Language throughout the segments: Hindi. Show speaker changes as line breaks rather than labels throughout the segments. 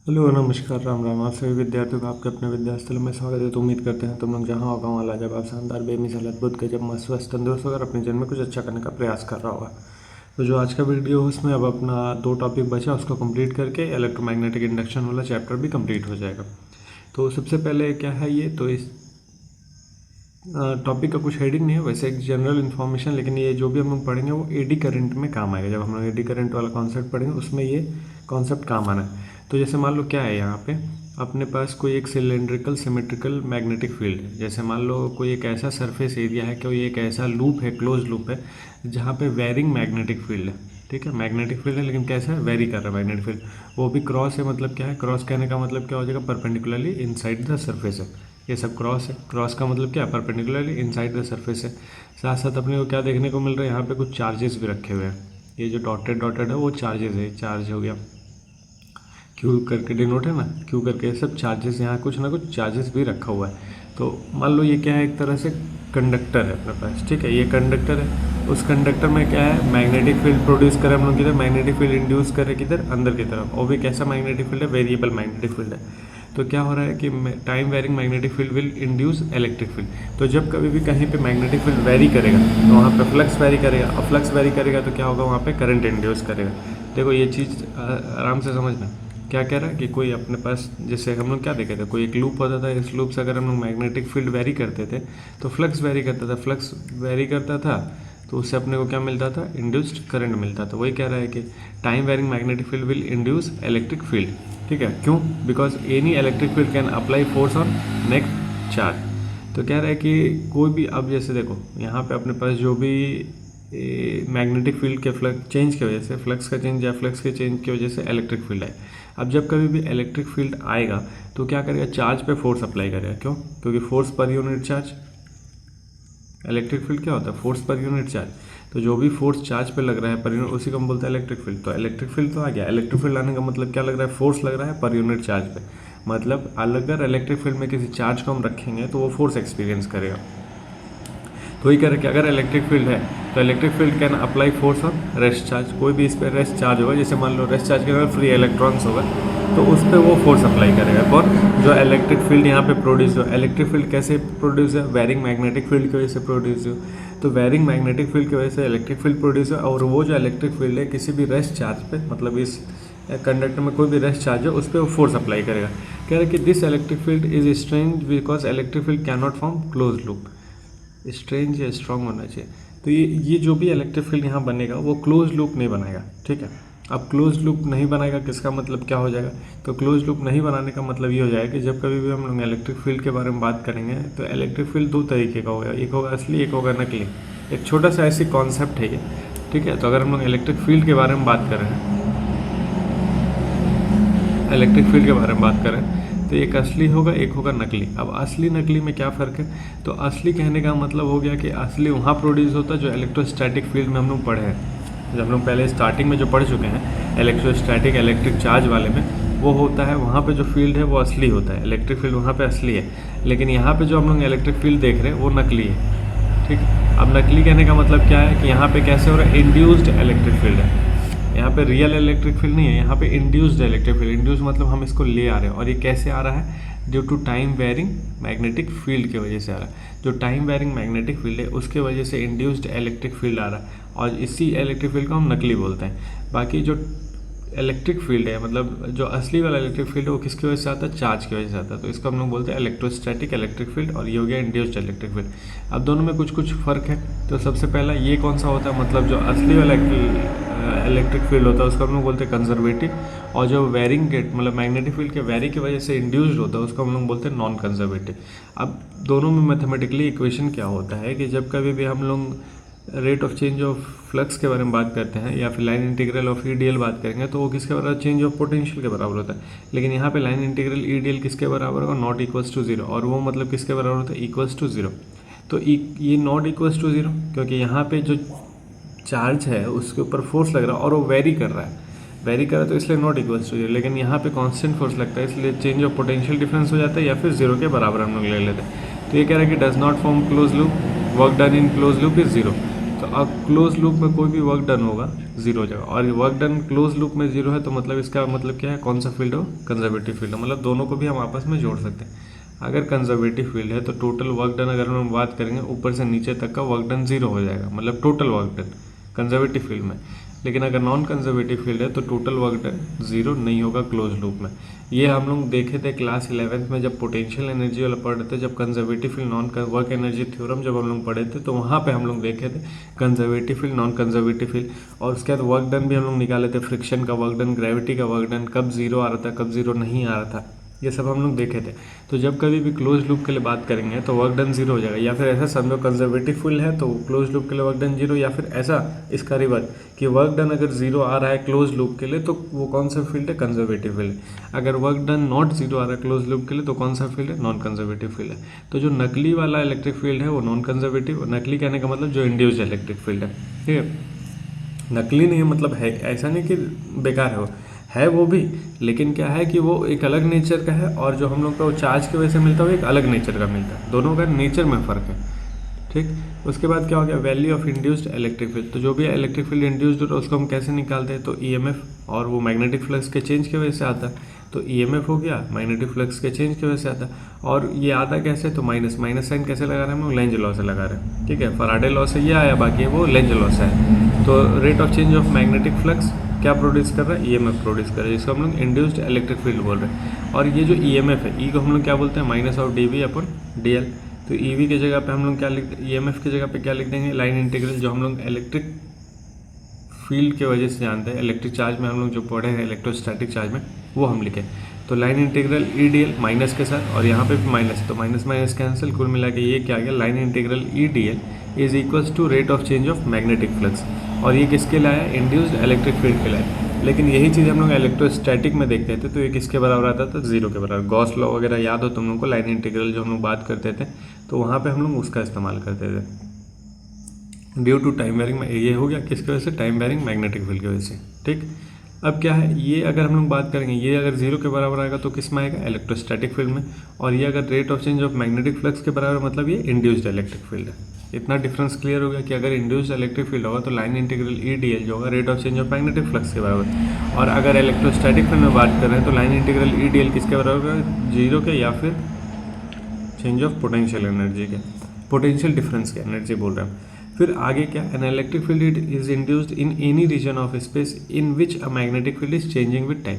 हेलो नमस्कार राम राम। आप सभी विद्यार्थियों का आपके अपने विद्यास्थल में स्वागत है। तो उम्मीद करते हैं तुम लोग जहाँ होगा वहाँ लाजवाब शानदार बेमिसाल अद्भुत गजब मस्त स्वस्थ तंदुरुस्त होकर अपने जीवन में कुछ अच्छा करने का प्रयास कर रहा होगा। तो जो आज का वीडियो है उसमें अब अपना 2 टॉपिक बचा, उसको कंप्लीट करके इलेक्ट्रोमैग्नेटिक इंडक्शन वाला चैप्टर भी कंप्लीट हो जाएगा। तो सबसे पहले क्या है ये, तो इस टॉपिक का कुछ हेडिंग नहीं है, वैसे एक जनरल इन्फॉर्मेशन, लेकिन ये जो भी हम लोग पढ़ेंगे वो एडी करंट में काम आएगा। जब हम लोग एडी करंट वाला कॉन्सेप्ट पढ़ेंगे उसमें ये कॉन्सेप्ट काम आना है। तो जैसे मान लो क्या है, यहाँ पे अपने पास कोई एक सिलेंड्रिकल सिमेट्रिकल मैग्नेटिक फील्ड है। जैसे मान लो कोई एक ऐसा सरफेस एरिया है, कोई एक ऐसा लूप है, क्लोज लूप है, जहाँ पे वेरिंग मैग्नेटिक फील्ड है। ठीक है, मैग्नेटिक फील्ड है लेकिन कैसा है, वेरी कर रहा है मैग्नेटिक फील्ड। वो भी क्रॉस है, मतलब क्या है, क्रॉस कहने का मतलब क्या हो जाएगा, परपेंडिकुलरली इनसाइड द सरफेस है। ये सब क्रॉस है, क्रॉस का मतलब क्या है, परपेंडिकुलरली इनसाइड द सरफेस है। साथ साथ अपने को क्या देखने को मिल रहा है, यहाँ पे कुछ चार्जेस भी रखे हुए हैं। ये जो डॉटेड डॉटेड है वो चार्जेस है, चार्ज हो गया, क्यू करके डिनोट है ना, क्यू करके, ये सब चार्जेस, यहाँ कुछ ना कुछ चार्जेस भी रखा हुआ है। तो मान लो ये क्या है, एक तरह से कंडक्टर है अपने पास। ठीक है, ये कंडक्टर है, उस कंडक्टर में क्या है, मैग्नेटिक फील्ड प्रोड्यूस करे हम लोग किधर, मैग्नेटिक फील्ड इंड्यूस करे किधर, अंदर की तरफ। और भी कैसा मैग्नेटिक फील्ड है, वेरिएबल मैग्नेटिक फील्ड है। तो क्या हो रहा है कि time varying magnetic field will induce electric field. तो जब कभी भी कहीं पे मैग्नेटिक फील्ड वेरी करेगा तो वहाँ पे फ्लक्स वेरी करेगा, और फ्लक्स वेरी करेगा तो क्या होगा, वहाँ पे करंट इंड्यूस करेगा। देखो ये चीज़ आराम से समझना। क्या कह रहा है कि कोई अपने पास, जैसे हम लोग क्या देखे थे, कोई एक लूप होता था, इस लूप से अगर हम लोग मैग्नेटिक फील्ड वेरी करते थे तो फ्लक्स वेरी करता था, फ्लक्स वेरी करता था तो उससे अपने को क्या मिलता था, इंड्यूस्ड करंट मिलता था। वही कह रहा है कि time varying magnetic field will induce electric field. ठीक है, क्यों, because any electric field can apply force on next charge. तो कह रहा है कि कोई भी, अब जैसे देखो यहाँ पे अपने पास जो भी मैग्नेटिक फील्ड के फ्लक्स चेंज की वजह से, फ्लक्स का चेंज या फ्लक्स के चेंज की वजह से इलेक्ट्रिक फील्ड है। अब जब कभी भी इलेक्ट्रिक फील्ड आएगा तो क्या करेगा, चार्ज पे फोर्स अप्लाई करेगा। क्यों, क्योंकि force per unit charge, electric field क्या होता है, फोर्स पर यूनिट चार्ज। तो जो भी फोर्स चार्ज पे लग रहा है पर यूनिट, उसी को हम बोलते हैं इलेक्ट्रिक फील्ड। तो इलेक्ट्रिक फील्ड तो आ गया, इलेक्ट्रिक फील्ड आने का मतलब क्या लग रहा है, फोर्स लग रहा है पर यूनिट चार्ज पे। मतलब अगर इलेक्ट्रिक फील्ड में किसी चार्ज को हम रखेंगे तो वो फोर्स एक्सपीरियंस करेगा। तो वही कह रहे कि अगर इलेक्ट्रिक फील्ड है तो electric field can apply force on rest charge. कोई भी इस पर रेस्ट चार्ज होगा, जैसे मान लो रेस्ट चार्ज के अंदर फ्री इलेक्ट्रॉन्स होगा तो उस पर वो फोर्स अप्लाई करेगा। और जो इलेक्ट्रिक फील्ड यहाँ पे प्रोड्यूस हो, इलेक्ट्रिक फील्ड कैसे प्रोड्यूस है, वेरिंग मैग्नेटिक फील्ड की वजह से प्रोड्यूस हो। तो वेरिंग मैग्नेटिक फील्ड की वजह से इलेक्ट्रिक फील्ड प्रोड्यूस है, और वो जो इलेक्ट्रिक फील्ड है किसी भी रेस्ट चार्ज पे, मतलब इस कंडक्टर में कोई भी रेस्ट चार्ज है उस पर वो फोर्स अप्लाई करेगा। कह रहे कि this electric field is strange because electric field can not form close loop. Strange या स्ट्रॉन्ग होना चाहिए। तो ये जो भी इलेक्ट्रिक फील्ड यहाँ बनेगा वो क्लोज लूप नहीं बनाएगा। ठीक है, अब क्लोज लूप नहीं बनाएगा किसका मतलब क्या हो जाएगा, तो क्लोज लूप नहीं बनाने का मतलब ये हो जाएगा कि जब कभी भी हम लोग इलेक्ट्रिक फील्ड के बारे में बात करेंगे तो इलेक्ट्रिक फील्ड 2 तरीके का होगा, एक होगा असली, एक होगा नकली। एक छोटा सा ऐसी कॉन्सेप्ट है ये। ठीक है, तो अगर हम लोग इलेक्ट्रिक फील्ड के बारे में बात कर रहे हैं, इलेक्ट्रिक फील्ड के बारे में बात करें तो एक असली होगा, एक होगा नकली। अब असली नकली में क्या फ़र्क है, तो असली कहने का मतलब हो गया कि असली वहाँ प्रोड्यूस होता है जो इलेक्ट्रोस्टैटिक फील्ड में हम लोग पढ़े हैं। जब हम लोग पहले स्टार्टिंग में जो पढ़ चुके हैं इलेक्ट्रोस्टैटिक इलेक्ट्रिक चार्ज वाले में, वो होता है वहाँ पे जो फील्ड है वो असली होता है, इलेक्ट्रिक फील्ड वहाँ पे असली है। लेकिन यहाँ पे जो हम लोग इलेक्ट्रिक फील्ड देख रहे हैं वो नकली है। ठीक, अब नकली कहने का मतलब क्या है कि यहाँ पे कैसे हो रहा है, इंड्यूस्ड इलेक्ट्रिक फील्ड है। यहाँ पे रियल इलेक्ट्रिक फील्ड नहीं है, यहाँ पे इंड्यूस्ड इलेक्ट्रिक फील्ड। इंड्यूस मतलब हम इसको ले आ रहे हैं, और ये कैसे आ रहा है, due to time varying magnetic field की वजह से आ रहा है। जो टाइम वेरिंग मैग्नेटिक फील्ड है उसके वजह से इंड्यूस्ड इलेक्ट्रिक फील्ड आ रहा है, और इसी इलेक्ट्रिक फील्ड को हम नकली बोलते हैं। बाकी जो इलेक्ट्रिक फील्ड है, मतलब जो असली वाला इलेक्ट्रिक फील्ड है वो किसकी वजह से आता है, चार्ज की वजह से आता है। तो इसको हम लोग बोलते हैं इलेक्ट्रोस्टैटिक इलेक्ट्रिक फील्ड, और ये हो गया इंड्यूस्ड इलेक्ट्रिक फील्ड। अब दोनों में कुछ कुछ फ़र्क है। तो सबसे पहला ये कौन सा होता है, मतलब जो असली वाला इलेक्ट्रिक फील्ड होता है उसको हम लोग बोलते हैं कंजर्वेटिव, और जो वेरिंग गेट मतलब मैग्नेटिक फील्ड के वेरी की वजह से इंड्यूस्ड होता है उसको हम लोग बोलते हैं नॉन कंजर्वेटिव। अब दोनों में मैथमेटिकली इक्वेशन क्या होता है कि जब कभी भी हम लोग rate of change of flux के बारे में बात करते हैं या फिर लाइन इंटीग्रल ऑफ ईडीएल बात करेंगे तो वो किसके बराबर, चेंज ऑफ पोटेंशियल के बराबर होता है। लेकिन यहाँ पे लाइन इंटीग्रल ईडीएल किसके बराबर होगा, नॉट इक्वल्स टू जीरो, और वो मतलब किसके बराबर होता है, इक्वल्स टू जीरो। तो ये नॉट इक्वल्स टू जीरो क्योंकि यहाँ पे जो चार्ज है उसके ऊपर फोर्स लग रहा है और वो वेरी कर रहा है, वेरी कर रहा है तो इसलिए नॉट इक्वल्स टू जीरो। लेकिन यहाँ पे कांस्टेंट फोर्स लगता है इसलिए चेंज ऑफ पोटेंशियल डिफरेंस हो जाता है, या फिर जीरो के बराबर हम लोग ले लेते हैं। तो ये कह रहा है कि does not form close loop, work done in close loop is zero. तो अब क्लोज लूप में कोई भी वर्क डन होगा जीरो हो जाएगा, और वर्क डन क्लोज लूप में जीरो है तो मतलब इसका मतलब क्या है, कौन सा फील्ड हो, कंजर्वेटिव फील्ड है। मतलब दोनों को भी हम आपस में जोड़ सकते हैं। अगर कंजर्वेटिव फील्ड है तो टोटल वर्क डन अगर हम बात करेंगे ऊपर से नीचे तक का वर्क डन जीरो हो जाएगा, मतलब total work done conservative field में। लेकिन अगर नॉन कंजर्वेटिव फील्ड है तो टोटल वर्क डन जीरो नहीं होगा क्लोज लूप में। ये हम लोग देखे थे क्लास 11th में जब पोटेंशियल एनर्जी वाला पढ़ रहे थे, जब conservative field non work energy theorem जब हम लोग पढ़े थे तो वहाँ पे हम लोग देखे थे conservative field, non conservative field, और उसके बाद वर्क डन भी हम लोग निकाले थे, फ्रिक्शन का वर्क डन, ग्रेविटी का वर्क डन, कब जीरो आ रहा था, कब जीरो नहीं आ रहा था, ये सब हम लोग देखे थे। तो जब कभी भी क्लोज लूप के लिए बात करेंगे तो वर्क डन जीरो हो जाएगा, या फिर ऐसा समझो कंजर्वेटिव फील्ड है तो क्लोज लूप के लिए वर्क डन जीरो, या फिर ऐसा इसका रिवर्स कि वर्क डन अगर जीरो आ रहा है क्लोज लूप के लिए तो वो कौन सा फील्ड है, कंजर्वेटिव फील्ड है। अगर वर्क डन नॉट जीरो आ रहा है क्लोज लूप के लिए तो कौन सा फील्ड है, नॉन कंजर्वेटिव फील्ड है। तो जो नकली वाला इलेक्ट्रिक फील्ड है वो नॉन कंजर्वेटिव, नकली कहने का मतलब जो इंड्यूस्ड इलेक्ट्रिक फील्ड है, ठीक है। नकली नहीं मतलब है, ऐसा नहीं कि बेकार है वो भी, लेकिन क्या है कि वो एक अलग नेचर का है, और जो हम लोग का वो चार्ज की वजह से मिलता है वो एक अलग नेचर का मिलता है, दोनों का नेचर में फ़र्क है, ठीक। उसके बाद क्या हो गया, value of induced electric field. तो जो भी इलेक्ट्रिक फील्ड इंड्यूस्ड हो रहा है उसको हम कैसे निकालते हैं, तो ईएमएफ और वो मैग्नेटिक फ्लक्स के चेंज की वजह से आता है। तो ईएमएफ हो गया, मैग्नेटिक फ्लक्स के चेंज की वजह से आता है, और ये आता कैसे, तो माइनस साइन कैसे लगा रहे हैं हम लोग, लेंज लॉ से लगा रहे हैं, ठीक है। फराडे लॉ से ये आया, बाकी वो लेंज लॉ से है। तो rate of change of magnetic flux क्या प्रोड्यूस कर रहा है, ईएमएफ प्रोड्यूस कर रहा है, जिसको हम लोग इंड्यूस्ड इलेक्ट्रिक फील्ड बोल रहे हैं। और ये जो ईएमएफ है, ई को हम लोग क्या बोलते हैं, minus of dV upon dL. तो ईवी की जगह पे हम लोग क्या लिख, ईएमएफ की जगह पे क्या लिख देंगे, लाइन इंटीग्रल, जो हम लोग इलेक्ट्रिक फील्ड के वजह से जानते हैं, इलेक्ट्रिक चार्ज में हम लोग जो पढ़े हैं इलेक्ट्रोस्टैटिक चार्ज में, वो हम लिखे। तो line integral E D L minus के साथ, और यहाँ पे भी माइनस, तो माइनस माइनस कैंसिल, कुल मिला के ये क्या आ गया, line integral E D L is equals to rate of change of magnetic flux. और ये किसके लाया, इंड्यूस्ड इलेक्ट्रिक फील्ड के लाया। लेकिन यही चीज़ हम लोग इलेक्ट्रोस्टैटिक में देखते थे, तो ये किसके बराबर आता था, जीरो के बराबर। गॉस लॉ वगैरह याद हो तुम लोग को, लाइन इंटीग्रल जो हम लोग बात करते थे, तो वहाँ पे हम लोग उसका इस्तेमाल करते थे। ड्यू टू टाइम वेरिंग, ये हो गया किसकी वजह से, टाइम वेरिंग मैग्नेटिक फील्ड की वजह से, ठीक। अब क्या है, ये अगर हम लोग बात करेंगे, ये अगर जीरो के बराबर आएगा तो किस में आएगा, इलेक्ट्रोस्टैटिक फील्ड में। और ये अगर rate of change of magnetic flux के बराबर, मतलब ये इंड्यूस्ड इलेक्ट्रिक फील्ड है। इतना डिफरेंस क्लियर हो गया कि अगर इंड्यूस्ड इलेक्ट्रिक फील्ड होगा तो line integral E D L जो होगा rate of change of magnetic flux के बराबर। और अगर इलेक्ट्रोस्टैटिक फील्ड में बात कर रहे हैं तो line integral E D L किसके बराबर है, जीरो के, या फिर चेंज ऑफ पोटेंशियल एनर्जी के, पोटेंशियल डिफरेंस के एनर्जी बोल रहे हैं। फिर आगे क्या, an electric field is induced in any region of space in which a magnetic field is changing with time.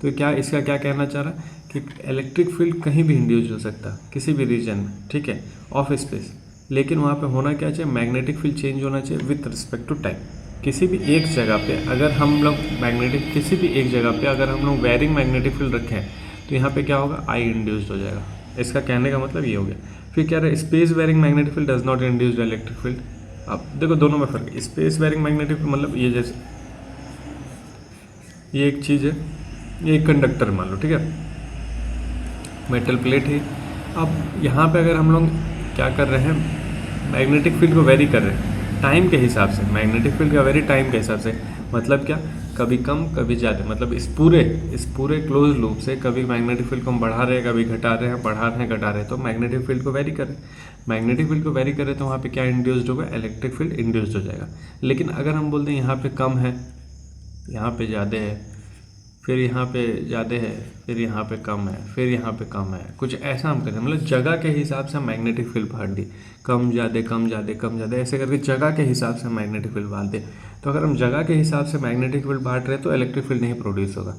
तो क्या इसका क्या कहना चाह रहा है कि इलेक्ट्रिक फील्ड कहीं भी इंड्यूस हो सकता है, किसी भी रीजन में, ठीक है, ऑफ स्पेस। लेकिन वहाँ पे होना क्या चाहिए, मैग्नेटिक फील्ड चेंज होना चाहिए विथ रिस्पेक्ट टू टाइम। किसी भी एक जगह पे अगर हम लोग मैग्नेटिक, किसी भी एक जगह पे अगर हम लोग वेरिंग मैग्नेटिक फील्ड रखें तो यहाँ पे क्या होगा, आई इंड्यूस्ड हो जाएगा। इसका कहने का मतलब ये हो गया। फिर क्या रहा, space varying magnetic field does not induced electric field. अब देखो दोनों में फर्क है। स्पेस वेरिंग मैग्नेटिक फील्ड मतलब ये जैसे ये एक चीज़ है, ये एक कंडक्टर मान लो, ठीक है, मेटल प्लेट है। अब यहाँ पे अगर हम लोग क्या कर रहे हैं, मैग्नेटिक फील्ड को वेरी कर रहे हैं टाइम के हिसाब से, मैग्नेटिक फील्ड का वेरी टाइम के हिसाब से, मतलब क्या, कभी कम कभी ज़्यादा, मतलब इस पूरे क्लोज लूप से कभी मैग्नेटिक फील्ड को हम बढ़ा रहे हैं, कभी घटा रहे हैं, बढ़ा रहे हैं, घटा रहे हैं, तो मैग्नेटिक फील्ड को वेरी करें। मैग्नेटिक फील्ड को वेरी करें तो वहाँ पे क्या इंड्यूस्ड होगा, इलेक्ट्रिक फील्ड इंड्यूस्ड हो जाएगा। लेकिन अगर हम बोलते हैं यहाँ पे कम है, यहाँ पे ज़्यादा है, फिर यहाँ पे ज़्यादा है, फिर यहाँ पे कम है, फिर यहाँ पे कम है, कुछ ऐसा हम करें, मतलब जगह के हिसाब से मैग्नेटिक फील्ड बांट दी, कम ज़्यादा कम ज़्यादा कम ज़्यादा, ऐसे करके जगह के हिसाब से मैग्नेटिक फील्ड बांट दे। तो अगर हम जगह के हिसाब से मैग्नेटिक फील्ड बांट रहे तो इलेक्ट्रिक फील्ड नहीं प्रोड्यूस होगा।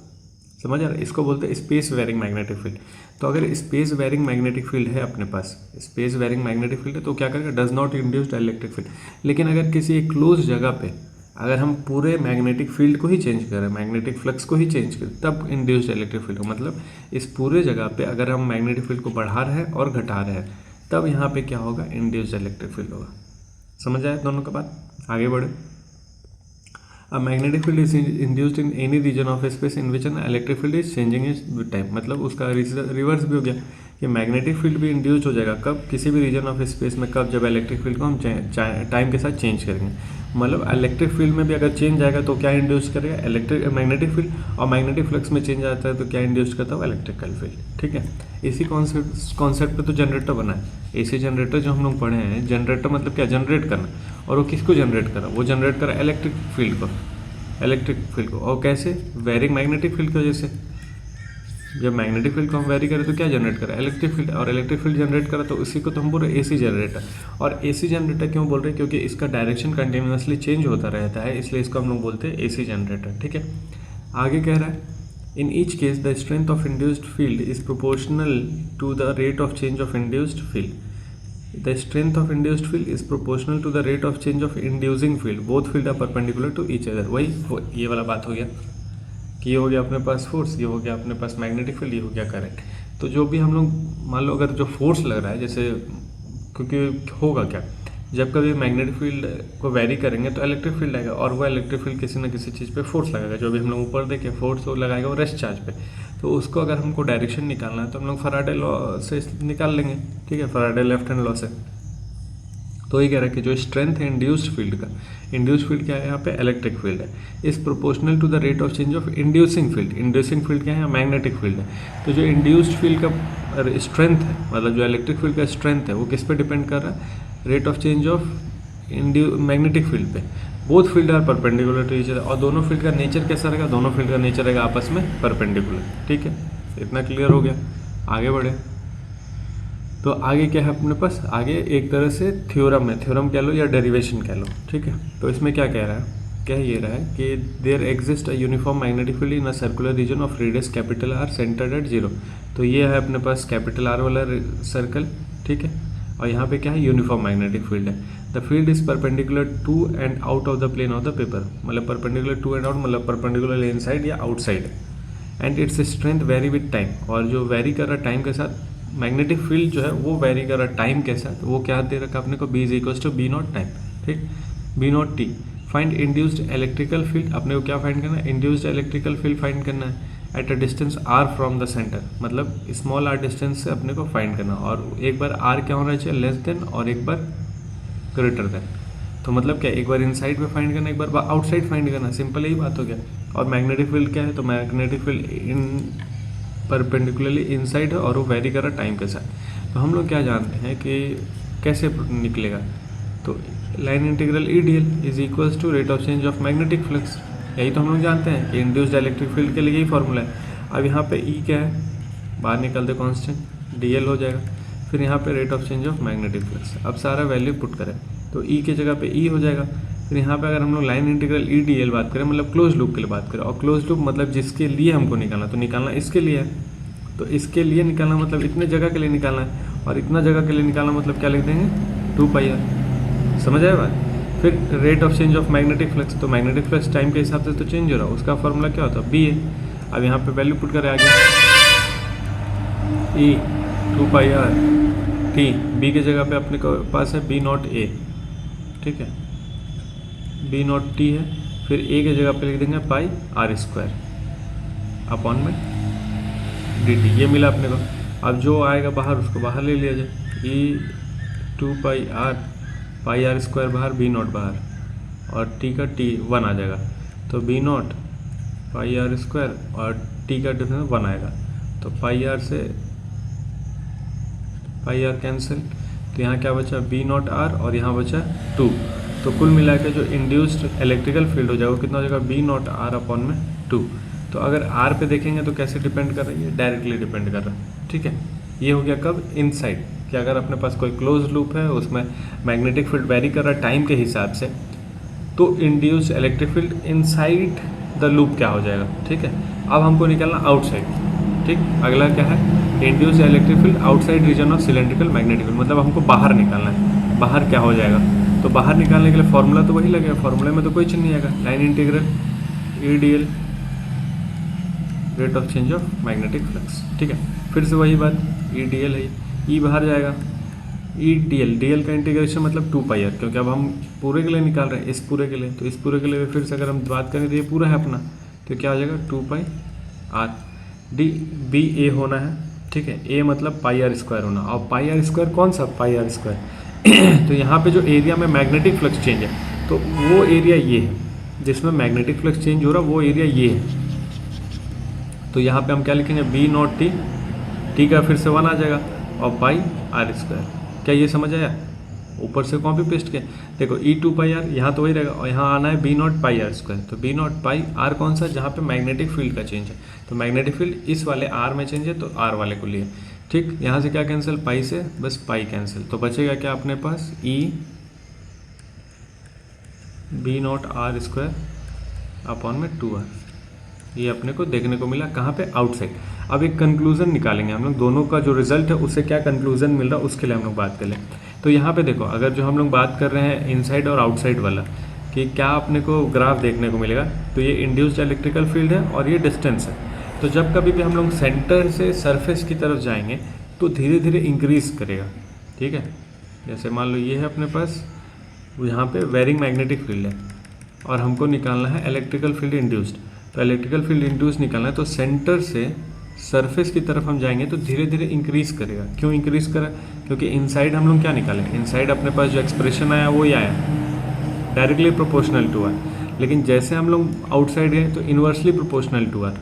समझ आ रहा है, इसको बोलते हैं स्पेस वेरिंग मैग्नेटिक फील्ड। तो अगर स्पेस वेरिंग मैग्नेटिक फील्ड है अपने पास, स्पेस वेरिंग मैग्नेटिक फील्ड है, तो क्या करेगा, does not induced electric field. लेकिन अगर किसी एक क्लोज जगह पे अगर हम पूरे मैग्नेटिक फील्ड को ही चेंज करें, मैग्नेटिक फ्लक्स को ही चेंज करें, तब इंड्यूस्ड इलेक्ट्रिक फील्ड हो। मतलब इस पूरे जगह पे अगर हम मैग्नेटिक फील्ड को बढ़ा रहे हैं और घटा रहे हैं, तब यहाँ पे क्या होगा, इंड्यूस्ड इलेक्ट्रिक फील्ड होगा। समझ आए दोनों का बात, आगे बढ़े। अब magnetic field is induced in any region of space in which an electric field is changing with time. मतलब उसका रिवर्स भी हो गया कि मैग्नेटिक फील्ड भी इंड्यूस्ड हो जाएगा कब, किसी भी रीजन ऑफ स्पेस में, कब, जब इलेक्ट्रिक फील्ड को हम टाइम के साथ चेंज करेंगे। मतलब इलेक्ट्रिक फील्ड में भी अगर चेंज आएगा तो क्या इंड्यूस करेगा, इलेक्ट्रिक मैग्नेटिक फील्ड, और मैग्नेटिक फ्लक्स में चेंज आता है तो क्या इंड्यूस करता है, इलेक्ट्रिकल फील्ड। ठीक है, इसी कॉन्सेप्ट पे तो जनरेटर बना है। एसी जनरेटर जो हम लोग पढ़े हैं, जनरेटर मतलब क्या, जनरेट करना, और वो किसको जनरेट करा, वो जनरेट करा इलेक्ट्रिक फील्ड को, और कैसे, वेरिंग मैग्नेटिक फील्ड की वजह से। जब मैग्नेटिक फील्ड को हम वेरी करें तो क्या जनरेट करा, इलेक्ट्रिक फील्ड, और इलेक्ट्रिक फील्ड जनरेट करा तो इसी को तो हम बोल रहे हैं एसी जनरेटर। और एसी जनरेटर क्यों बोल रहे हैं, क्योंकि इसका डायरेक्शन कंटिन्यूसली चेंज होता रहता है, इसलिए इसको हम लोग बोलते हैं एसी जनरेटर। ठीक है, आगे कह रहा है, in each case the strength of induced field is proportional to the rate of change of induced field. The strength of induced field is proportional to the rate of change of inducing field, both field are perpendicular to each other. वही ये वाला बात हो गया कि ये हो गया अपने पास फोर्स, ये हो गया अपने पास मैग्नेटिक फील्ड, ये हो गया करंट। तो जो भी हम लोग मान लो अगर जो फोर्स लग रहा है, जैसे क्योंकि होगा क्या, जब कभी मैग्नेटिक फील्ड को वेरी करेंगे तो इलेक्ट्रिक फील्ड आएगा, और वो इलेक्ट्रिक फील्ड किसी न किसी चीज़ पे फोर्स लगाएगा। जो भी हम लोग ऊपर देखें फोर्स वो लगाएगा वो रेस्ट चार्ज पे, तो उसको अगर हमको डायरेक्शन निकालना है तो हम लोग फैराडे लॉ से निकाल लेंगे। ठीक है, फैराडे लेफ्ट हैंड लॉ से। तो ये कह रहा है कि जो स्ट्रेंथ है इंड्यूस्ड फील्ड का, इंड्यूस्ड फील्ड क्या है यहाँ पे, इलेक्ट्रिक फील्ड है, is proportional to the rate of change of inducing field. Inducing field क्या है, मैग्नेटिक फील्ड है। तो जो इंड्यूस्ड फील्ड का स्ट्रेंथ है, मतलब जो इलेक्ट्रिक फील्ड का स्ट्रेंथ है, वो किस पे डिपेंड कर रहा है, rate of change of magnetic field पे। Both field are perpendicular to each other, और दोनों फील्ड का नेचर कैसा रहेगा, दोनों फील्ड का नेचर रहेगा आपस में परपेंडिकुलर। ठीक है, इतना क्लियर हो गया, आगे बढ़े। तो आगे क्या है अपने पास, आगे एक तरह से थ्योरम है, थ्योरम कह लो या डेरिवेशन कह लो। ठीक है, तो इसमें क्या कह रहा है, कह ये रहा है कि there exist a uniform magnetic field in a circular region of radius capital R centered at 0। तो ये है अपने पास कैपिटल आर वाला सर्कल। ठीक है, और यहाँ पे क्या है, यूनिफॉर्म मैग्नेटिक फील्ड है। The field is perpendicular to and out of the plane of the paper, मतलब परपेंडिकुलर टू एंड आउट मतलब परपेंडिकुलर इनसाइड या outside. And its strength vary with time, और जो वेरी कर रहा है टाइम के साथ, मैग्नेटिक फील्ड जो है वो वेरी कर रहा है टाइम के साथ। वो क्या दे रखा अपने को, B is equal to B naught time. ठीक, B naught T. Find induced electrical field, अपने को क्या फाइंड करना है, इंड्यूस्ड इलेक्ट्रिकल फील्ड फाइंड करना है at a distance R from the center, मतलब स्मॉल आर डिस्टेंस से अपने को फाइंड करना, और एक बार आर क्या होना चाहिए, लेस देन, और एक बार ग्रेटर देन। तो मतलब क्या, एक बार इनसाइड में फाइंड करना, एक बार आउटसाइड फाइंड करना, सिंपल यही बात हो गया। और मैग्नेटिक फील्ड क्या है, तो मैग्नेटिक फील्ड इन परपेंडिकुलरली इनसाइड है, और वो वेरी कर रहा टाइम के साथ। तो हम लोग क्या जानते हैं कि कैसे निकलेगा, तो line integral E D L is equals to rate of change of magnetic flux. यही तो हम लोग जानते हैं कि इंड्यूस्ड इलेक्ट्रिक फील्ड के लिए यही फॉर्मूला है। अब यहाँ पे ई क्या है, बाहर निकल दे कॉन्स्टेंट, डी एल हो जाएगा, फिर यहाँ पे rate of change of magnetic flux. अब सारा वैल्यू पुट करें तो ई की जगह पे ई हो जाएगा। फिर यहाँ पे अगर हम लोग line integral E D L बात करें, मतलब क्लोज लूप के लिए बात करें, और क्लोज लूप मतलब जिसके लिए हमको निकालना, तो निकालना इसके लिए है, तो इसके लिए निकालना मतलब इतने जगह के लिए निकालना है, और इतना जगह के लिए निकालना मतलब क्या लिख देंगे, 2πr। समझ आया बात। फिर rate of change of magnetic flux, तो मैग्नेटिक फ्लक्स टाइम के हिसाब से तो चेंज हो रहा है, उसका फॉर्मूला क्या होता है, बी है। अब यहाँ पे वैल्यू पुट करें आगे, ई 2πr टी, बी के जगह पे अपने को पास है बी नॉट ए। ठीक है, बी नॉट टी है, फिर ए के जगह पे लिख देंगे पाई आर स्क्वायर अपॉन में डी टी। ये मिला अपने को। अब जो आएगा बाहर उसको बाहर ले लिया जाए, E 2πr pi R square बाहर, बी नॉट बाहर, और टी का टी 1 आ जाएगा, तो B naught pi R square और टी का डिफरेंस 1 आएगा, तो पाई आर से पाई आर कैंसिल, तो यहाँ क्या बचा, बी नॉट आर, और यहाँ बचा 2। तो कुल मिला के जो इंड्यूस्ड इलेक्ट्रिकल फील्ड हो जाएगा कितना हो जाएगा, बी नॉट आर अपॉन में 2। तो अगर आर पे देखेंगे तो कैसे डिपेंड कर रही है, डायरेक्टली डिपेंड कर रहा है। ठीक है, ये हो गया कब, इनसाइड, कि अगर अपने पास कोई क्लोज लूप है उसमें मैग्नेटिक फील्ड वेरी कर रहा है टाइम के हिसाब से, तो induced electric field inside the loop क्या हो जाएगा। ठीक है, अब हमको निकालना आउटसाइड। ठीक, अगला क्या है, induced electric field outside region of cylindrical magnetic field, मतलब हमको बाहर निकालना है, बाहर क्या हो जाएगा। तो बाहर निकालने के लिए फॉर्मूला तो वही लगेगा, फॉर्मूले में तो कोई चीज़ नहीं आएगा, line integral E D L rate of change of magnetic flux. ठीक है, फिर से वही बात, ई डी एल है, ई बाहर जाएगा, ई डी एल का इंटीग्रेशन मतलब 2πr, क्योंकि अब हम पूरे के लिए निकाल रहे हैं, इस पूरे के लिए, तो इस पूरे के लिए फिर से अगर हम बात करें तो ये पूरा है अपना, तो क्या हो जाएगा 2πr। डी बी ए होना है। ठीक है, ए मतलब पाई आर स्क्वायर होना, और पाई आर स्क्वायर कौन सा, पाई आर स्क्वायर। तो यहाँ पे जो एरिया में मैग्नेटिक फ्लक्स चेंज है, तो वो एरिया ये है जिसमें मैग्नेटिक फ्लक्स चेंज हो रहा, वो एरिया ये है। तो यहाँ पे हम क्या लिखेंगे, बी नॉट टी, टी का फिर से 1 आ जाएगा और पाई आर स्क्वायर। क्या ये समझ आया? ऊपर से कॉपी पेस्ट किया, देखो ई 2 पाई आर, यहाँ तो वही रहेगा और यहाँ आना है B naught pi R square. तो बी नॉट पाई आर कौन सा, जहाँ पे मैग्नेटिक फील्ड का चेंज है, तो मैग्नेटिक फील्ड इस वाले आर में चेंज है तो आर वाले को लिए। ठीक, यहाँ से क्या कैंसिल, पाई से बस पाई कैंसिल, तो बचेगा क्या अपने पास, E B naught R square upon में 2r। ये अपने को देखने को मिला कहाँ पे, आउटसाइड। अब एक कंक्लूजन निकालेंगे हम लोग, दोनों का जो रिजल्ट है उससे क्या कंक्लूजन मिल रहा है उसके लिए हम लोग बात कर लें। तो यहाँ पे देखो, अगर जो हम लोग बात कर रहे हैं इनसाइड और आउटसाइड वाला, कि क्या अपने को ग्राफ देखने को मिलेगा, तो ये इंड्यूस्ड इलेक्ट्रिकल फील्ड है और ये डिस्टेंस है। तो जब कभी भी हम लोग सेंटर से सरफेस की तरफ जाएंगे तो धीरे धीरे इंक्रीज करेगा। ठीक है, जैसे मान लो ये है अपने पास, यहाँ पे वेरिंग मैग्नेटिक फील्ड है और हमको निकालना है इलेक्ट्रिकल फील्ड इंड्यूस्ड। तो इलेक्ट्रिकल फील्ड इंड्यूस निकालना है, तो सेंटर से सरफेस की तरफ हम जाएंगे तो धीरे धीरे इंक्रीज करेगा। क्यों इंक्रीज करा, क्योंकि इनसाइड हम लोग क्या निकालें, इनसाइड अपने पास जो एक्सप्रेशन आया वो ही आया, डायरेक्टली प्रोपोर्शनल टू आर। लेकिन जैसे हम लोग आउटसाइड गए तो इन्वर्सली प्रोपोर्शनल टू आर।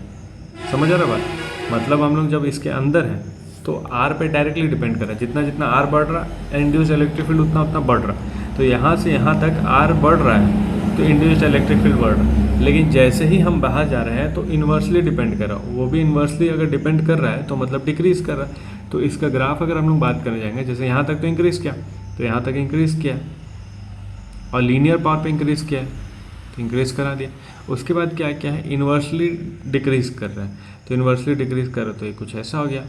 समझ आ रहा बात? मतलब हम लोग जब इसके अंदर हैं तो आर पे डायरेक्टली डिपेंड कर रहा है, जितना जितना आर बढ़ रहा इंड्यूस इलेक्ट्रिक फील्ड उतना उतना बढ़ रहा। तो यहाँ से यहाँ तक आर बढ़ रहा है तो इंड्यूस्ड इलेक्ट्रिक फील्ड बढ़ रहा है। लेकिन जैसे ही हम बाहर जा रहे हैं तो इन्वर्सली डिपेंड कर रहा है, वो भी इन्वर्सली अगर डिपेंड कर रहा है तो मतलब डिक्रीज कर रहा है। तो इसका ग्राफ अगर हम लोग बात करने जाएंगे, जैसे यहाँ तक तो इंक्रीज किया तो यहाँ तक इंक्रीज किया और लीनियर पावर पे इंक्रीज किया तो इंक्रीज करा दिया। उसके बाद क्या क्या है, इन्वर्सली डिक्रीज कर रहा है, तो इन्वर्सली डिक्रीज कर रहा है तो ये कुछ ऐसा हो गया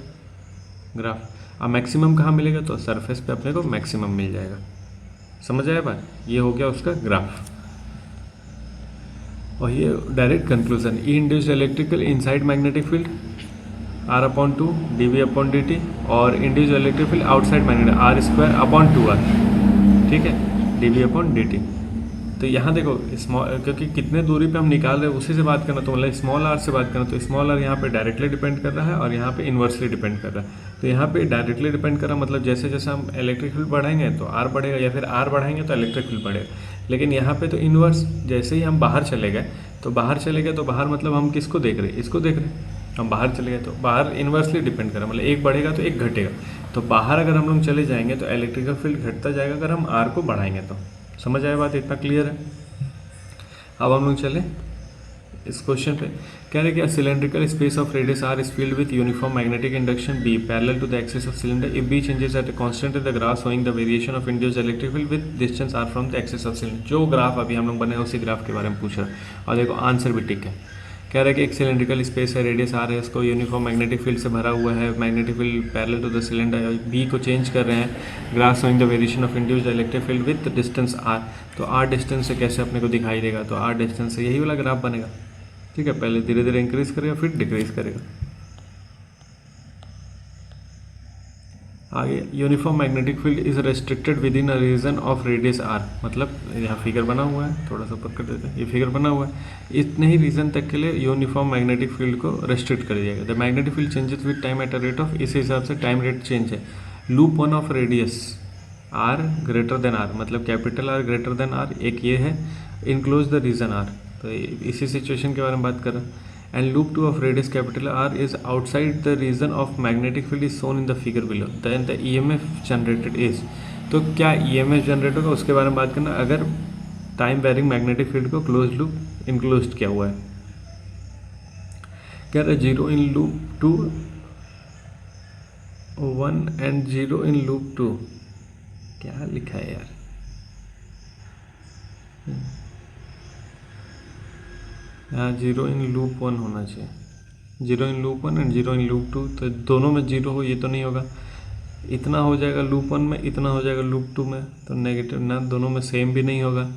ग्राफ। अब मैक्सिमम कहाँ मिलेगा, तो सरफेस पे अपने को मैक्सिमम मिल जाएगा। समझ आया बात? ये हो गया उसका ग्राफ। और ये direct conclusion, E induced electrical inside magnetic field R upon 2 D V upon D T, और induced electric field outside magnetic R square upon 2r। ठीक है, D V upon D T. तो यहाँ देखो स्मॉल, क्योंकि कितने दूरी पे हम निकाल रहे हैं उसी से बात करना, तो मतलब स्मॉल आर से बात करना, तो स्मॉल आर यहाँ पे डायरेक्टली डिपेंड कर रहा है और यहाँ पे इन्वर्सली डिपेंड कर रहा है। तो यहाँ पे डायरेक्टली डिपेंड कर रहा है, मतलब जैसे जैसे हम इलेक्ट्रिक फील्ड बढ़ाएंगे तो आर बढ़ेगा, या फिर आर बढ़ाएंगे तो इलेक्ट्रिक फील्ड बढ़ेगा। लेकिन यहाँ पे तो इन्वर्स, जैसे ही हम बाहर चले गए तो बाहर मतलब हम किसको देख रहे हैं, इसको देख रहे हैं। हम बाहर चले गए तो बाहर इन्वर्सली डिपेंड कर रहा है, मतलब एक बढ़ेगा तो एक घटेगा। तो बाहर अगर हम लोग चले जाएंगे तो इलेक्ट्रिकल फील्ड घटता जाएगा अगर हम आर को बढ़ाएंगे तो। समझ आए बात? इतना क्लियर है? अब हम लोग चले इस क्वेश्चन पे। कह रहे कि cylindrical space of radius R is field with uniform magnetic induction B parallel to the axis of cylinder if B changes at a constant in the graph showing the variation of induced electric field with distance R from the axis of cylinder. जो ग्राफ अभी हम लोग बने उसी ग्राफ के बारे में पूछ रहा है। और देखो आंसर भी टिक है। कह रहा है कि एक सिलेंड्रिकल स्पेस है, रेडियस आर है, इसको यूनिफॉर्म मैग्नेटिक फील्ड से भरा हुआ है, magnetic field parallel to the cylinder, B को चेंज कर रहे हैं, graph showing the variation of induced electric field with distance R. तो आर डिस्टेंस से कैसे अपने को दिखाई देगा, तो आर डिस्टेंस से यही वाला ग्राफ बनेगा। ठीक है, पहले धीरे धीरे इंक्रीज करेगा फिर डिक्रीज करेगा। आगे, uniform magnetic field is restricted within a region of radius R. मतलब यहाँ फिगर बना हुआ है, थोड़ा सा ऊपर कर देते हैं, ये फिगर बना हुआ है, इतने ही रीजन तक के लिए यूनिफॉर्म मैग्नेटिक फील्ड को रेस्ट्रिक्ट कर दिया गया। The magnetic field changes with time at a rate of, इस हिसाब से टाइम रेट चेंज है। Loop one of radius R greater than R, मतलब capital R greater than R, एक ये है, इनक्लोज द रीजन आर। तो इसी सिचुएशन के बारे में बात कर रहा है। And loop 2 of radius capital R is outside the region of magnetic field is shown in the figure below. Then the EMF generated is, तो क्या EMF जनरेट होगा उसके बारे में बात करना, अगर टाइम वेरिंग मैग्नेटिक फील्ड को क्लोज लूप इनक्लोज किया हुआ है। क्या था, 0 in loop 2 1 and 0 in loop 2, क्या लिखा है यार, यहाँ 0 इन लूप 1 होना चाहिए, 0 in loop 1 and 0 in loop 2। तो दोनों में 0 हो, ये तो नहीं होगा। इतना हो जाएगा लूप 1 में, इतना हो जाएगा लूप 2 में, तो नेगेटिव ना, दोनों में सेम भी नहीं होगा।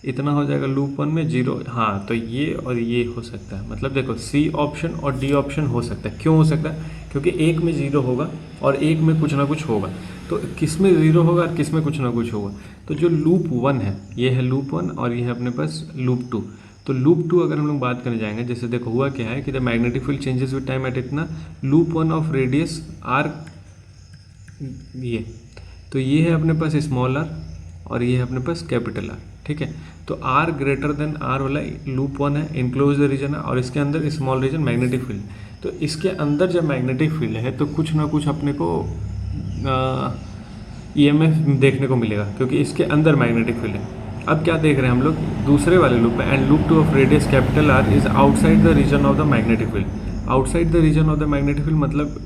इतना हो जाएगा लूप 1 में 0, हाँ, तो ये और ये हो सकता है। मतलब देखो सी ऑप्शन और डी ऑप्शन हो सकता है। क्यों हो सकता है, क्योंकि एक में 0 होगा और एक में कुछ ना कुछ होगा। तो किस में 0 होगा और किस में कुछ ना कुछ होगा। तो जो लूप 1 है, ये है लूप 1 और ये है अपने पास लूप 2। तो लूप 2 अगर हम लोग बात करने जाएंगे, जैसे देखो हुआ क्या है कि the magnetic field changes with time at इतना, लूप 1 ऑफ रेडियस आर, ये तो ये है अपने पास स्मॉल आर और ये है अपने पास कैपिटल आर। ठीक है। तो आर ग्रेटर देन आर वाला लूप 1 है, इनक्लोज द रीजन है, और इसके अंदर स्मॉल रीजन मैग्नेटिक फील्ड। तो इसके अंदर जब मैग्नेटिक फील्ड है तो कुछ ना कुछ अपने को ईएमएफ देखने को मिलेगा, क्योंकि इसके अंदर मैग्नेटिक फील्ड है। अब क्या देख रहे हैं हम लोग दूसरे वाले लूप में, and loop 2 of radius capital R is outside the region of the magnetic field. Outside the region of the magnetic field मतलब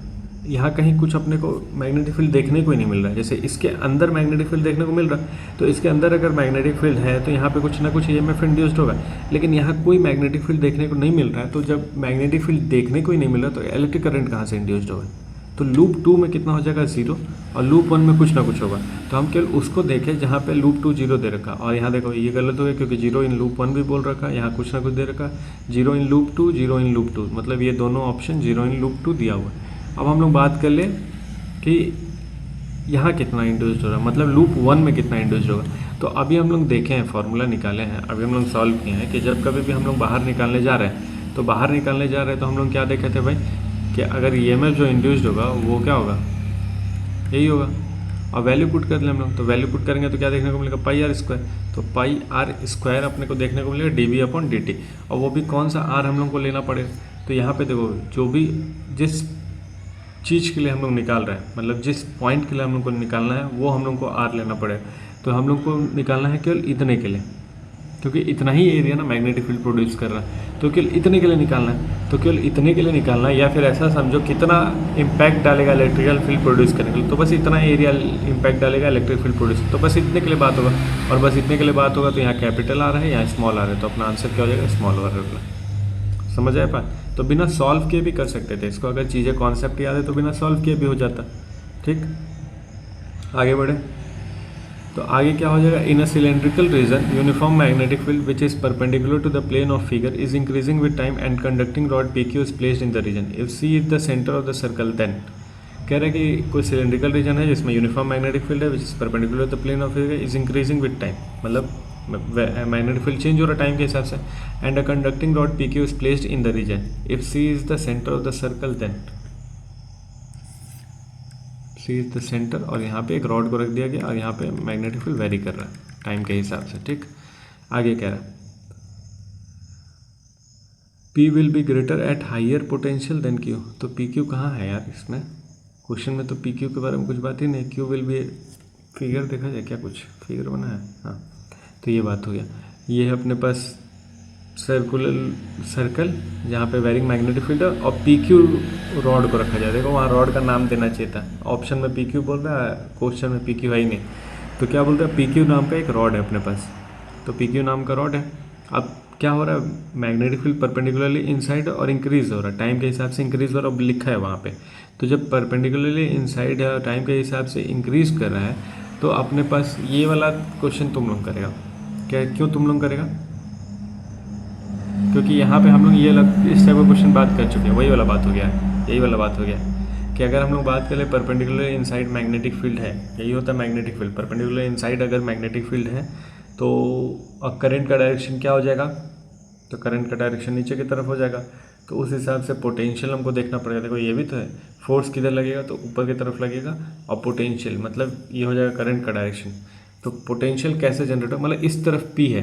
यहाँ कहीं कुछ अपने को मैग्नेटिक फील्ड देखने को ही नहीं मिल रहा है। जैसे इसके अंदर मैग्नेटिक फील्ड देखने को मिल रहा है, तो इसके अंदर अगर मैग्नेटिक फील्ड है तो यहाँ पे कुछ ना कुछ ईएमएफ इंड्यूस्ड होगा, लेकिन यहाँ कोई मैग्नेटिक फील्ड देखने को नहीं मिल रहा है। तो जब मैग्नेटिक फील्ड देखने को ही नहीं मिल रहा तो इलेक्ट्रिक करंट कहाँ से इंड्यूस्ड होगा? तो लूप 2 में कितना हो जाएगा 0, और लूप 1 में कुछ ना कुछ होगा। तो हम केवल उसको देखें जहाँ पे लूप 2 0 दे रखा, और यहाँ देखो ये गलत हो गया क्योंकि 0 इन लूप 1 भी बोल रखा है, यहाँ कुछ ना कुछ दे रखा 0 इन लूप 2, 0 इन लूप 2, मतलब ये दोनों ऑप्शन 0 इन लूप 2 दिया हुआ है। अब हम लोग बात कर ले कि यहाँ कितना इंड्यूस्ड हो रहा है, मतलब लूप 1 में कितना इंड्यूस्ड होगा। तो अभी हम लोग देखे हैं, फॉर्मूला निकाले हैं, अभी हम लोग सॉल्व किए हैं कि जब कभी भी हम लोग बाहर निकालने जा रहे हैं, तो बाहर निकालने जा रहे हैं तो हम लोग क्या देखे थे भाई कि अगर ईएमएफ जो इंड्यूस्ड होगा वो क्या होगा, यही होगा। और वैल्यू पुट कर लें हम लोग, तो वैल्यू पुट करेंगे तो क्या देखने को मिलेगा पाई आर स्क्वायर। तो पाई आर स्क्वायर अपने को देखने को मिलेगा dv/dt, और वो भी कौन सा आर हम लोग को लेना पड़ेगा। तो यहाँ पे देखो जो भी जिस चीज़ के लिए हम लोग निकाल रहे हैं, मतलब जिस पॉइंट के लिए हम लोग को निकालना है वो हम लोग को आर लेना पड़ेगा। तो हम लोग को निकालना है केवल इतने के लिए, क्योंकि इतना ही एरिया ना मैग्नेटिक फील्ड प्रोड्यूस कर रहा है, तो केवल इतने के लिए निकालना है। तो केवल इतने के लिए निकालना है, या फिर ऐसा समझो कितना इम्पैक्ट डालेगा इलेक्ट्रिकल फील्ड प्रोड्यूस करने के लिए, तो बस इतना एरिया इम्पैक्ट डालेगा इलेक्ट्रिक फील्ड प्रोड्यूस, तो बस इतने के लिए बात होगा। और बस इतने के लिए बात होगा, तो यहाँ कैपिटल आ रहा है, यहाँ स्मॉल आ रहा है, तो अपना आंसर क्या हो जाएगा स्मॉल आ रहा है। समझ आए बात? तो बिना सॉल्व किए भी कर सकते थे इसको, अगर चीज़ें कॉन्सेप्ट याद है तो बिना सॉल्व किए भी हो जाता। ठीक, आगे बढ़े। तो आगे क्या हो जाएगा, in a cylindrical region uniform magnetic field which is perpendicular to the plane of figure is increasing with time and conducting rod PQ is placed in the region if C is the centre of the circle, then कह रहा है कि कोई सिलेंड्रिकल रीजन है जिसमें यूनिफॉर्म मैग्नेटिक फील्ड है which is perpendicular to the plane of figure is increasing with time, मतलब मैग्नेटिक फील्ड चेंज हो रहा है टाइम के हिसाब से, and a conducting rod PQ is placed in the region if C is the centre of the circle, then C is the center, और यहाँ पे एक रॉड को रख दिया गया और यहाँ पे मैग्नेटिक फील्ड वेरी कर रहा है टाइम के हिसाब से। ठीक, आगे कह रहा है P will be greater at higher potential than Q। तो PQ कहाँ है यार, इसमें क्वेश्चन में तो PQ के बारे में कुछ बात ही नहीं। Q विल बी, फिगर देखा जाए क्या, कुछ फिगर बना है, हाँ, तो ये बात हो गया। ये है अपने पास सर्कल जहाँ पे वेरिंग मैग्नेटिक फील्ड है, और PQ रॉड को रखा जाए। देखो वहाँ रॉड का नाम देना चाहिए था, ऑप्शन में PQ बोल रहा है, क्वेश्चन में PQ है ही नहीं, तो क्या बोलते हैं PQ नाम का एक रॉड है अपने पास, तो PQ नाम का रॉड है। अब क्या हो रहा है, मैग्नेटिक फील्ड परपेंडिकुलरली इनसाइड और इंक्रीज हो रहा है, टाइम के हिसाब से इंक्रीज हो रहा है, लिखा है वहाँ पे। तो जब परपेंडिकुलरली इनसाइड है और टाइम के हिसाब से इंक्रीज कर रहा है, तो अपने पास ये वाला क्वेश्चन तुम लोग करेगा क्या, क्यों तुम लोग करेगा, क्योंकि यहाँ पे हम लोग ये इस टाइप का क्वेश्चन बात कर चुके हैं, वही वाला बात हो गया है, यही वाला बात हो गया कि अगर हम लोग बात करें परपेंडिकुलर इनसाइड मैग्नेटिक फील्ड है, यही होता है मैग्नेटिक फील्ड, परपेंडिकुलर इनसाइड अगर मैग्नेटिक फील्ड है तो करंट का डायरेक्शन क्या हो जाएगा, तो करंट का डायरेक्शन नीचे की तरफ हो जाएगा। तो उस हिसाब से पोटेंशियल हमको देखना पड़ेगा। देखो ये भी तो है, फोर्स किधर लगेगा, तो ऊपर की तरफ लगेगा, और पोटेंशियल मतलब ये हो जाएगा करंट का डायरेक्शन। तो पोटेंशियल कैसे जनरेट हो, मतलब इस तरफ P है,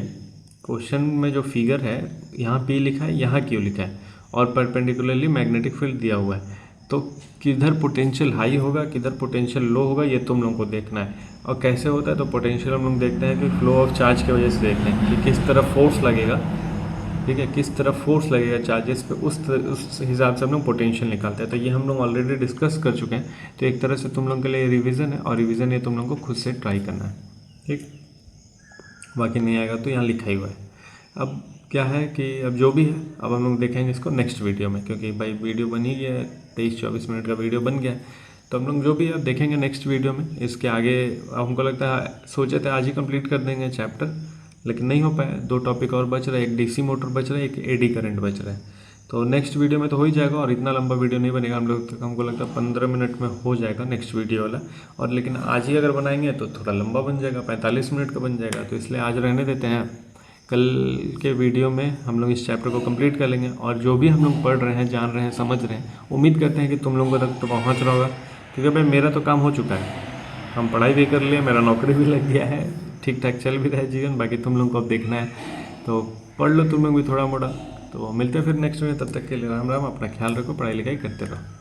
क्वेश्चन में जो फिगर है यहाँ P लिखा है, यहाँ Q लिखा है, और परपेंडिकुलरली मैग्नेटिक फील्ड दिया हुआ है, तो किधर पोटेंशियल हाई होगा किधर पोटेंशियल लो होगा ये तुम लोगों को देखना है। और कैसे होता है, तो पोटेंशियल हम लोग देखते हैं कि फ्लो ऑफ चार्ज की वजह से देखते हैं कि किस तरफ फोर्स लगेगा, ठीक है, किस तरफ फोर्स लगेगा चार्जेस पे, उस हिसाब से हम लोग पोटेंशियल निकालते हैं। तो ये हम लोग ऑलरेडी डिस्कस कर चुके हैं, तो एक तरह से तुम लोगों के लिए रिवीजन है, और रिवीजन ये तुम लोगों को खुद से ट्राई करना है। ठीक, बाकी नहीं आएगा तो यहाँ लिखा ही हुआ है। अब क्या है कि अब जो भी है, अब हम लोग देखेंगे इसको नेक्स्ट वीडियो में, क्योंकि भाई वीडियो बन ही गया है, 23-24 मिनट का वीडियो बन गया है, तो हम लोग जो भी है देखेंगे नेक्स्ट वीडियो में। इसके आगे हमको लगता है, सोचे थे आज ही कंप्लीट कर देंगे चैप्टर, लेकिन नहीं हो पाया, 2 टॉपिक और बच रहा है, एक DC मोटर बच रहा है, एक AD करंट बच रहा है। तो नेक्स्ट वीडियो में तो हो ही जाएगा, और इतना लंबा वीडियो नहीं बनेगा, हम लोग हमको लगता है 15 मिनट में हो जाएगा नेक्स्ट वीडियो वाला। और लेकिन आज ही अगर बनाएंगे तो थोड़ा लंबा बन जाएगा, 45 मिनट का बन जाएगा, तो इसलिए आज रहने देते हैं। कल के वीडियो में हम लोग इस चैप्टर को कंप्लीट कर लेंगे, और जो भी हम लोग पढ़ रहे हैं, जान रहे हैं, समझ रहे हैं, उम्मीद करते हैं कि तुम लोगों तक तो पहुँच रहा होगा, क्योंकि भाई मेरा तो काम हो चुका है, हम पढ़ाई भी कर लिए, मेरा नौकरी भी लग गया है, ठीक ठाक चल भी रहा है जीवन, बाकी तुम लोगों को अब देखना है, तो पढ़ लो तुम लोग भी थोड़ा मोड़ा। तो मिलते हैं फिर नेक्स्ट में, तब तक के लिए राम राम, अपना ख्याल रखो, पढ़ाई लिखाई करते रहो।